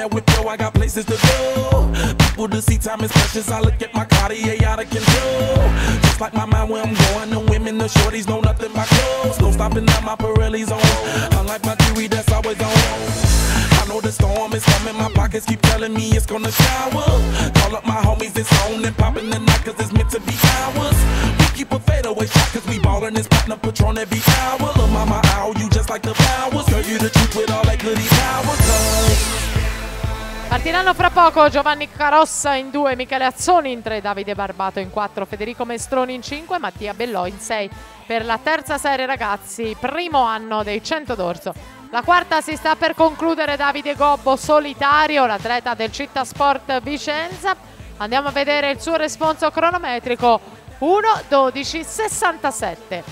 that whip, yo, I got places to go. People to see, time is precious. I look at my Cartier out of control. Just like my mind where I'm going, the women, the shorties know nothing but clothes. No stopping at my Pirelli's on. Unlike my jewelry that's always on. I know the storm is coming, my pockets keep telling me it's gonna shower. Call up my homies, it's on and popping the night, cause it's meant to be ours. We keep a fadeaway shot, cause we ballin' this platinum Patron every hour. Lil' mama, ow, you just like the flowers. Girl, you the truth with all that goody power, Partiranno fra poco Giovanni Carossa in 2, Michele Azzoni in 3, Davide Barbato in 4, Federico Mestroni in 5, Mattia Bellò in 6 per la terza serie ragazzi, primo anno dei 100 d'orso. La quarta si sta per concludere, Davide Gobbo solitario, l'atleta del Città Sport Vicenza. Andiamo a vedere il suo responso cronometrico, 1:12:67.